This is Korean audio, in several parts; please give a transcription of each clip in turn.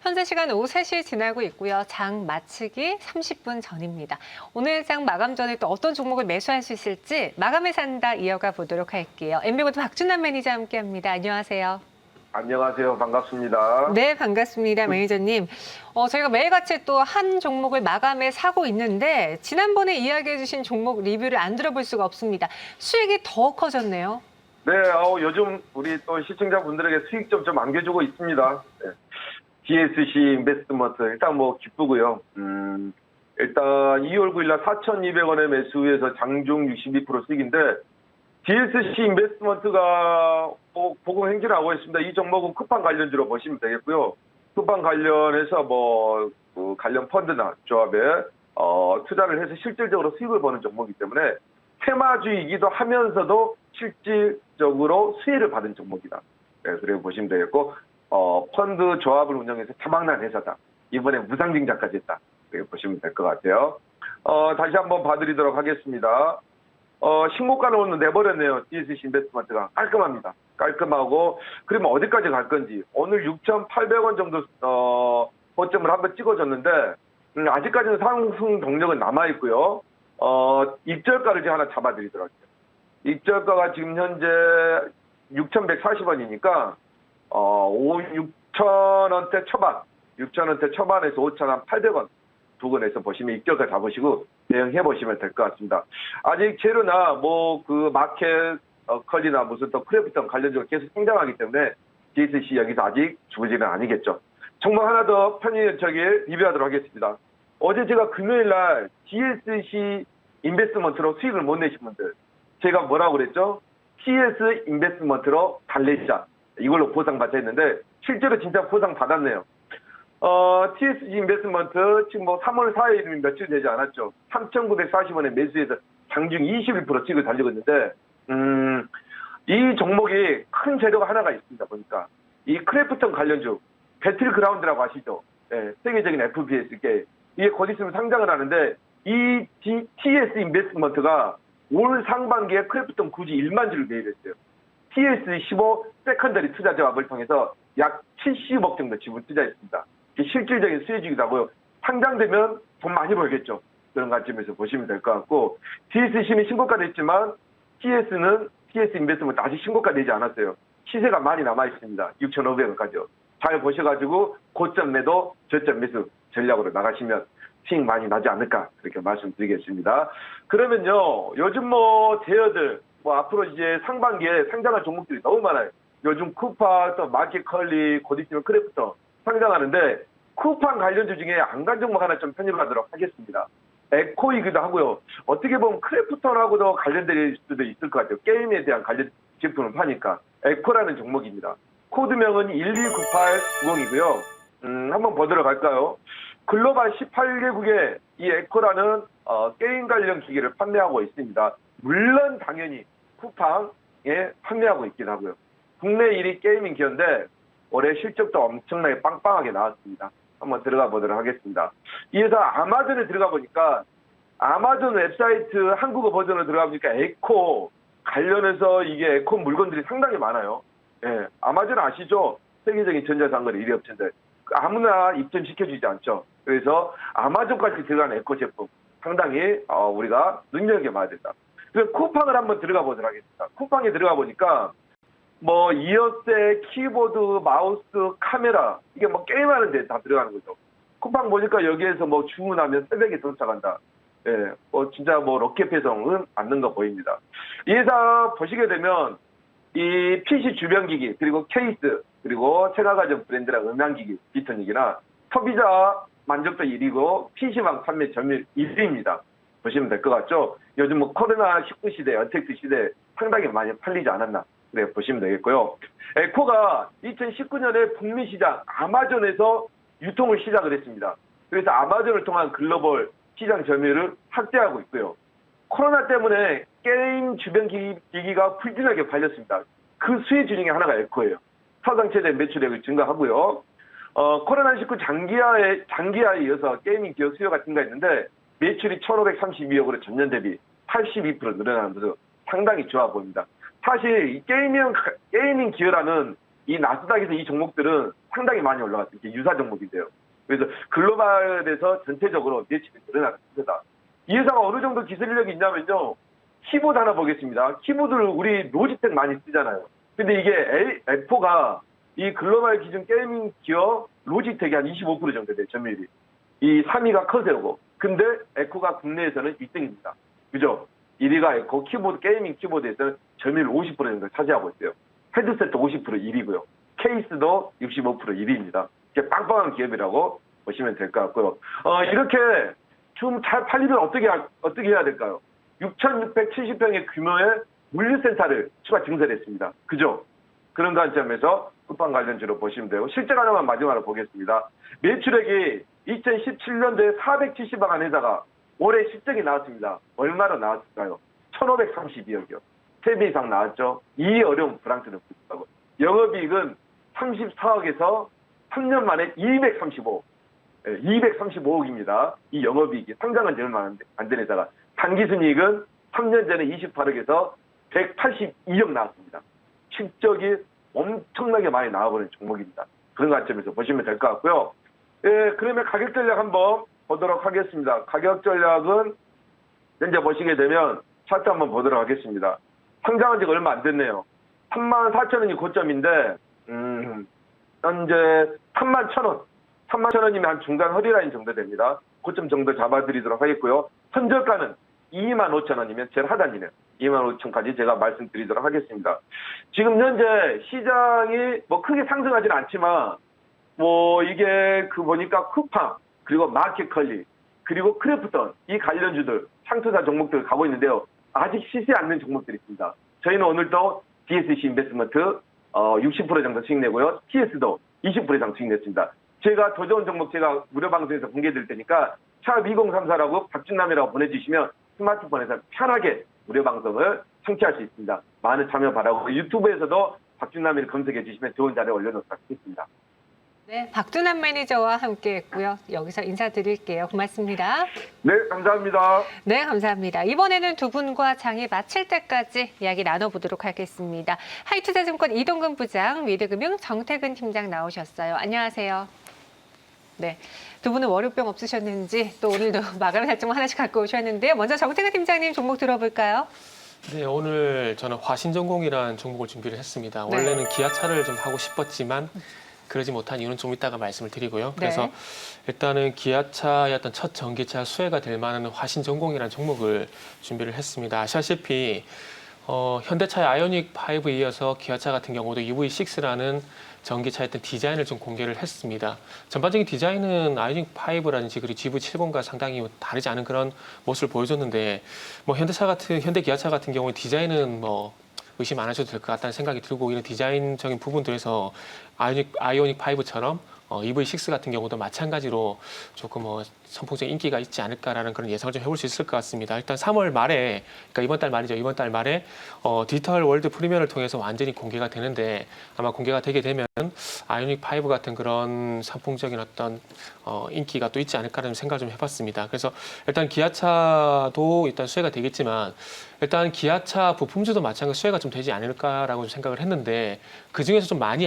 현재 시간 오후 3시 지나고 있고요. 장 마치기 30분 전입니다. 오늘 장 마감 전에 또 어떤 종목을 매수할 수 있을지 마감에 산다 이어가 보도록 할게요. MB고도 박준남 매니저 함께합니다. 안녕하세요. 안녕하세요. 반갑습니다. 네, 반갑습니다. 매니저님. 저희가 매일같이 또 한 종목을 마감에 사고 있는데 지난번에 이야기해 주신 종목 리뷰를 안 들어볼 수가 없습니다. 수익이 더 커졌네요. 네, 요즘 우리 또 시청자분들에게 수익 좀 안겨주고 있습니다. 네. DSC 인베스트먼트 일단 뭐 기쁘고요. 일단 2월 9일날 4,200원에 매수해서 장중 62% 수익인데 DSC 인베스트먼트가 보금 행진을 하고 있습니다. 이 종목은 쿠팡 관련주로 보시면 되겠고요. 쿠팡 관련해서 그 관련 펀드나 조합에 투자를 해서 실질적으로 수익을 버는 종목이기 때문에 테마주이기도 하면서도 실질적으로 수혜를 받은 종목이다. 네, 그렇게 보시면 되겠고 펀드 조합을 운영해서 자막난 회사다. 이번에 무상증자까지 했다. 그렇게 보시면 될 것 같아요. 다시 한번 봐드리도록 하겠습니다. 신고가는 오늘 내버렸네요. DSC 인베스트먼트가 깔끔합니다. 깔끔하고 그러면 어디까지 갈 건지 오늘 6,800원 정도 고점을 한번 찍어줬는데 아직까지는 상승 동력은 남아있고요. 입절가를 이제 하나 잡아드리도록 할게요. 입절가가 지금 현재 6,140원이니까 6,000원대 초반, 6,000원대 초반에서 5,800원 부근에서 보시면 입절가 잡으시고 대응해 보시면 될 것 같습니다. 아직 재료나 그 마켓 컬이나 무슨 또 크래프톤 관련적으로 계속 성장하기 때문에 DSC 여기서 아직 주부지는 아니겠죠. 종목 하나 더 리뷰하도록 하겠습니다. 어제 제가 금요일 날 DSC 인베스트먼트로 수익을 못 내신 분들 제가 뭐라고 그랬죠? TS 인베스트먼트로 달래시자. 이걸로 보상받자 했는데 실제로 진짜 보상 받았네요. TSG 인베스트먼트 지금 3월 4일이면 며칠 되지 않았죠. 3,940원에 매수해서 장중 21% 수익을 달리고 있는데 이 종목이 큰 재료가 하나가 있습니다. 보니까 이 크래프톤 관련주 배틀그라운드라고 아시죠? 네, 세계적인 FPS 게임 이게 곧 있으면 상장을 하는데 이 TS 인베스트먼트가 올 상반기에 크래프톤 굳이 1만 주를 매입했어요. TS15 세컨더리 투자 조합을 통해서 약 70억 정도 지분 투자했습니다. 실질적인 수혜주기도 하고요. 상장되면 돈 많이 벌겠죠. 그런 관점에서 보시면 될 것 같고 DSC는 신고가 됐지만 TS 인베스트먼트 아직 신고가 되지 않았어요. 시세가 많이 남아있습니다. 6,500원까지요. 잘 보셔가지고 고점 매도 저점 매수 전략으로 나가시면 수익 많이 나지 않을까 그렇게 말씀드리겠습니다. 그러면요 요즘 제어들 앞으로 이제 상반기에 상장할 종목들이 너무 많아요. 요즘 쿠팡 또 마켓컬리 곧 있으면 크래프톤 상장하는데 쿠팡 관련주 중에 안 간 종목 하나 좀 편입하도록 하겠습니다. 에코이기도 하고요. 어떻게 보면 크래프톤하고도 관련될 수도 있을 것 같아요. 게임에 대한 관련 제품을 파니까 에코라는 종목입니다. 코드명은 129890이고요. 한번 보도록 할까요? 글로벌 18개국에 이 에코라는 게임 관련 기기를 판매하고 있습니다. 물론 당연히 쿠팡에 판매하고 있긴 하고요. 국내 1위 게이밍 기업인데 올해 실적도 엄청나게 빵빵하게 나왔습니다. 한번 들어가 보도록 하겠습니다. 이 회사 아마존에 들어가 보니까 아마존 웹사이트 한국어 버전으로 들어가 보니까 에코 관련해서 이게 에코 물건들이 상당히 많아요. 예, 아마존 아시죠? 세계적인 전자상거래 1위 업체인데 아무나 입점시켜주지 않죠. 그래서 아마존까지 들어간 에코 제품 상당히 우리가 눈여겨봐야 된다. 그래서 쿠팡을 한번 들어가 보도록 하겠습니다. 쿠팡에 들어가 보니까 이어셋, 키보드, 마우스, 카메라 이게 게임하는 데 다 들어가는 거죠. 쿠팡 보니까 여기에서 주문하면 새벽에 도착한다. 예, 진짜 로켓 배송은 맞는 거 보입니다. 이 회사 보시게 되면 이 PC 주변기기 그리고 케이스 그리고 체가가전 브랜드랑 음향기기 비트닉이나 소비자 만족도 1위고 PC방 판매 점유율 1위입니다. 보시면 될 것 같죠? 요즘 코로나19 시대, 언택트 시대 상당히 많이 팔리지 않았나? 네, 보시면 되겠고요. 에코가 2019년에 북미 시장 아마존에서 유통을 시작을 했습니다. 그래서 아마존을 통한 글로벌 시장 점유율을 확대하고 있고요. 코로나 때문에 게임 주변 기기가 불진하게 팔렸습니다. 그 수혜주 중에 하나가 에코예요. 사상 최대 매출액을 증가하고요. 코로나19 장기화에 이어서 게이밍 기업 수요가 증가했는데 매출이 1,532억으로 전년 대비 82% 늘어나는 것도 상당히 좋아 보입니다. 사실 이 게이밍 기어라는 이 나스닥에서 이 종목들은 상당히 많이 올라갔어요. 이게 유사 종목인데요. 그래서 글로벌에서 전체적으로 매출이 늘어났습니다. 이 회사가 어느 정도 기술력이 있냐면요. 키보드 하나 보겠습니다. 키보드를 우리 로지텍 많이 쓰잖아요. 근데 이게 에코가 이 글로벌 기준 게이밍 기업 로지텍이 한 25% 정도 돼요. 점유율이. 이 3위가 커세오고. 근데 에코가 국내에서는 1등입니다. 그죠? 1위가 에코 키보드, 게이밍 키보드에서는 점유율 50% 정도 차지하고 있어요. 헤드셋도 50% 1위고요. 케이스도 65% 1위입니다. 이게 빵빵한 기업이라고 보시면 될 것 같고요. 이렇게 좀 잘 팔리면 어떻게 해야 될까요? 6,670평의 규모의 물류센터를 추가 증설했습니다. 그죠? 그런 관점에서 쿠팡 관련주로 보시면 되고, 실적 하나만 마지막으로 보겠습니다. 매출액이 2017년도에 470억 한 회사가 올해 실적이 나왔습니다. 얼마로 나왔을까요? 1,532억이요. 3배 이상 나왔죠. 이 어려운 브랑스를 붙였다고. 영업이익은 34억에서 3년 만에 235억입니다. 이 영업이익이 상장한 지 얼마 안 된 회사가. 단기순이익은 3년 전에 28억에서 182억 나왔습니다. 실적이 엄청나게 많이 나와버린 종목입니다. 그런 관점에서 보시면 될 것 같고요. 그러면 가격 전략 한번 보도록 하겠습니다. 가격 전략은 현재 보시게 되면 차트 한번 보도록 하겠습니다. 상장한 지가 얼마 안 됐네요. 34,000원이 고점인데 현재 31,000원. 31,000원이면 한 중간 허리라인 정도 됩니다. 고점 정도 잡아드리도록 하겠고요. 선저가는 25,000원이면 제일 하단이네요. 25,000원까지 제가 말씀드리도록 하겠습니다. 지금 현재 시장이 뭐 크게 상승하지는 않지만 뭐 이게 보니까 쿠팡 그리고 마켓컬리 그리고 크래프톤 이 관련주들 상투사 종목들 가고 있는데요. 아직 쉬지 않는 종목들이 있습니다. 저희는 오늘도 DSC 인베스트먼트 60% 정도 수익 내고요. TS도 20% 이상 수익 냈습니다. 제가 더 좋은 종목 제가 무료 방송에서 공개드릴 테니까 샵 2034라고 박준남이라고 보내주시면 스마트폰에서 편하게 무료 방송을 청취할 수 있습니다. 많은 참여 바라고 유튜브에서도 박준남이를 검색해 주시면 좋은 자료 올려놓도록 하겠습니다. 네, 박준남 매니저와 함께했고요. 여기서 인사드릴게요. 고맙습니다. 네, 감사합니다. 네, 감사합니다. 이번에는 두 분과 장이 마칠 때까지 이야기 나눠보도록 하겠습니다. 하이투자증권 이동근 부장, 위드금융 정태근 팀장 나오셨어요. 안녕하세요. 네, 두 분은 월요병 없으셨는지 또 오늘도 마감의 살점을 하나씩 갖고 오셨는데요. 먼저 정태근 팀장님 종목 들어볼까요? 네, 오늘 저는 화신전공이라는 종목을 준비를 했습니다. 네. 원래는 기아차를 좀 하고 싶었지만 그러지 못한 이유는 좀 이따가 말씀을 드리고요. 그래서 네. 일단은 기아차의 어떤 첫 전기차 수혜가 될 만한 화신전공이라는 종목을 준비를 했습니다. 아시다시피 현대차의 아이오닉 5에 이어서 기아차 같은 경우도 EV6라는 전기차의 어떤 디자인을 좀 공개를 했습니다. 전반적인 디자인은 아이오닉 5라든지 그리고 GV70과 상당히 다르지 않은 그런 모습을 보여줬는데 뭐 현대 기아차 같은 경우에 디자인은 뭐 의심 안 하셔도 될 것 같다는 생각이 들고 이런 디자인적인 부분들에서 아이오닉 5처럼 EV6 같은 경우도 마찬가지로 조금 선풍적인 인기가 있지 않을까라는 그런 예상을 좀 해볼 수 있을 것 같습니다. 일단 3월 말에, 그러니까 이번 달 말이죠. 이번 달 말에 디지털 월드 프리미어를 통해서 완전히 공개가 되는데 아마 공개가 되게 되면 아이오닉 5 같은 그런 선풍적인 어떤 인기가 또 있지 않을까라는 생각을 좀 해봤습니다. 그래서 일단 기아차도 일단 수혜가 되겠지만 일단 기아차 부품주도 마찬가지 수혜가 좀 되지 않을까라고 생각을 했는데 그중에서 좀 많이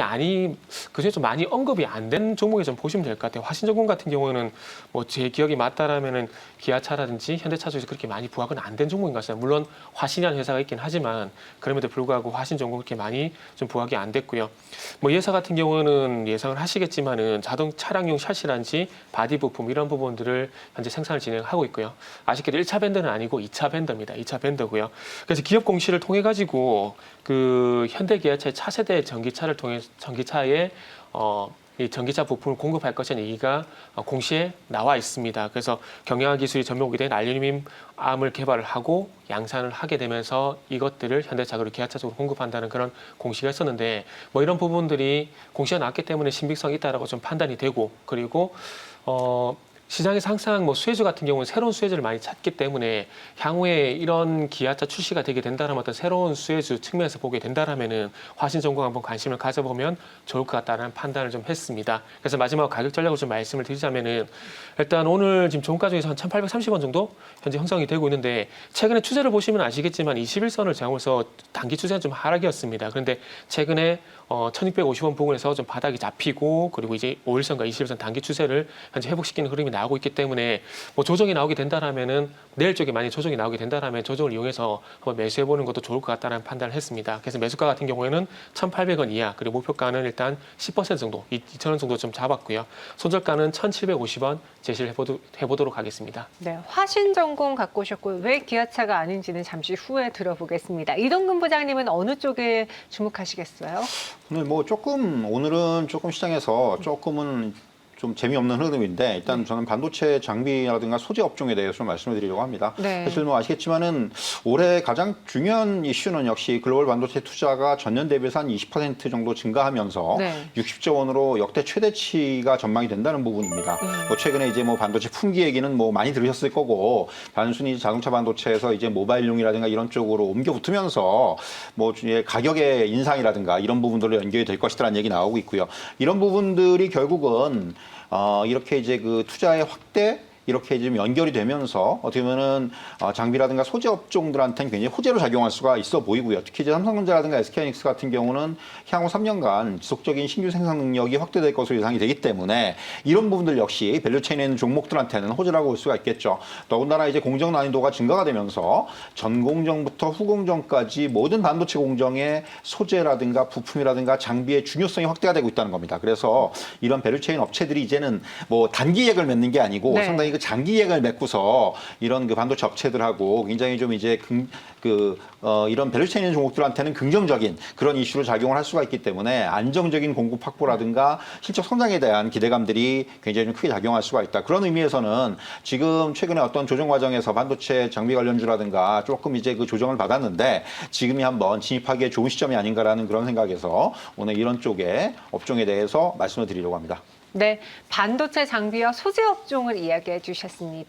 언급이 안 된 종목에 좀 보시면 될 것 같아요. 화신전공 같은 경우는 뭐 제 기억이 맞다라면은 기아차라든지 현대차 중에서 그렇게 많이 부각은 안 된 종목인 것 같습니다. 물론 화신이라는 회사가 있긴 하지만 그럼에도 불구하고 화신전공 그렇게 많이 좀 부각이 안 됐고요. 뭐 이 회사 같은 경우는 예상을 하시겠지만은 자동 차량용 샤시라든지 바디 부품 이런 부분들을 현재 생산을 진행하고 있고요. 아쉽게도 1차 밴드는 아니고 2차 밴드입니다. 2차 밴드고요. 그래서 기업 공시를 통해 가지고 그 현대 기아차의 차세대 전기차를 통해 전기차에 이 전기차 부품을 공급할 것이라는 얘기가 공시에 나와 있습니다. 그래서 경영화 기술이 접목이 된 알루미늄 암을 개발을 하고 양산을 하게 되면서 이것들을 현대차 그리고 기아차 쪽으로 공급한다는 그런 공시가 있었는데 뭐 이런 부분들이 공시가 나왔기 때문에 신빙성이 있다라고 좀 판단이 되고 그리고 시장에서 항상 뭐 수혜주 같은 경우는 새로운 수혜주를 많이 찾기 때문에 향후에 이런 기아차 출시가 되게 된다면 어떤 새로운 수혜주 측면에서 보게 된다면은 화신전공 한번 관심을 가져보면 좋을 것 같다는 판단을 좀 했습니다. 그래서 마지막 가격 전략을 좀 말씀을 드리자면은 일단 오늘 지금 종가 중에서 한 1,830원 정도 현재 형성이 되고 있는데 최근에 추세를 보시면 아시겠지만 21선을 제하면서 단기 추세는 좀 하락이었습니다. 그런데 최근에 1,650원 부근에서 좀 바닥이 잡히고 그리고 이제 5일선과 21선 단기 추세를 현재 회복시키는 흐름이 나오고 있기 때문에 뭐 조정이 나오게 된다라면은 내일 쪽에 많이 조정이 나오게 된다라면 조정을 이용해서 한번 매수해 보는 것도 좋을 것 같다는 판단을 했습니다. 그래서 매수가 같은 경우에는 1,800원 이하 그리고 목표가는 일단 10% 정도 2,000원 정도 좀 잡았고요. 손절가는 1,750원 제시를 해보도록 하겠습니다. 네, 화신전공 갖고 오셨고 왜 기아차가 아닌지는 잠시 후에 들어보겠습니다. 이동근 부장님은 어느 쪽에 주목하시겠어요? 오늘 오늘은 조금 시장에서 조금은 좀 재미없는 흐름인데 일단 저는 반도체 장비라든가 소재 업종에 대해서 좀 말씀을 드리려고 합니다. 네. 사실 뭐 아시겠지만은 올해 가장 중요한 이슈는 역시 글로벌 반도체 투자가 전년 대비해서 한 20% 정도 증가하면서 네. 60조 원으로 역대 최대치가 전망이 된다는 부분입니다. 뭐 최근에 이제 뭐 반도체 품귀 얘기는 뭐 많이 들으셨을 거고 단순히 자동차 반도체에서 이제 모바일용이라든가 이런 쪽으로 옮겨 붙으면서 뭐 가격의 인상이라든가 이런 부분들로 연결이 될 것이라는 얘기 나오고 있고요. 이런 부분들이 결국은 이렇게 이제 그 투자의 확대 이렇게 좀 연결이 되면서 어떻게 보면은 장비라든가 소재 업종들한테는 굉장히 호재로 작용할 수가 있어 보이고요. 특히 이제 삼성전자라든가 SK하이닉스 같은 경우는 향후 3년간 지속적인 신규 생산 능력이 확대될 것으로 예상이 되기 때문에 이런 부분들 역시 밸류체인에 있는 종목들한테는 호재라고 볼 수가 있겠죠. 더군다나 이제 공정 난이도가 증가가 되면서 전공정부터 후공정까지 모든 반도체 공정의 소재라든가 부품이라든가 장비의 중요성이 확대가 되고 있다는 겁니다. 그래서 이런 밸류체인 업체들이 이제는 뭐 단기 이익을 맺는 게 아니고 네. 상당히 그 장기 이익을 맺고서 이런 그 반도체 업체들하고 굉장히 좀 이제 이런 밸류체인 종목들한테는 긍정적인 그런 이슈로 작용을 할 수가 있기 때문에 안정적인 공급 확보라든가 실적 성장에 대한 기대감들이 굉장히 좀 크게 작용할 수가 있다. 그런 의미에서는 지금 최근에 어떤 조정 과정에서 반도체 장비 관련주라든가 조금 이제 그 조정을 받았는데 지금이 한번 진입하기에 좋은 시점이 아닌가라는 그런 생각에서 오늘 이런 쪽의 업종에 대해서 말씀을 드리려고 합니다. 네, 반도체 장비와 소재 업종을 이야기해 주셨습니다.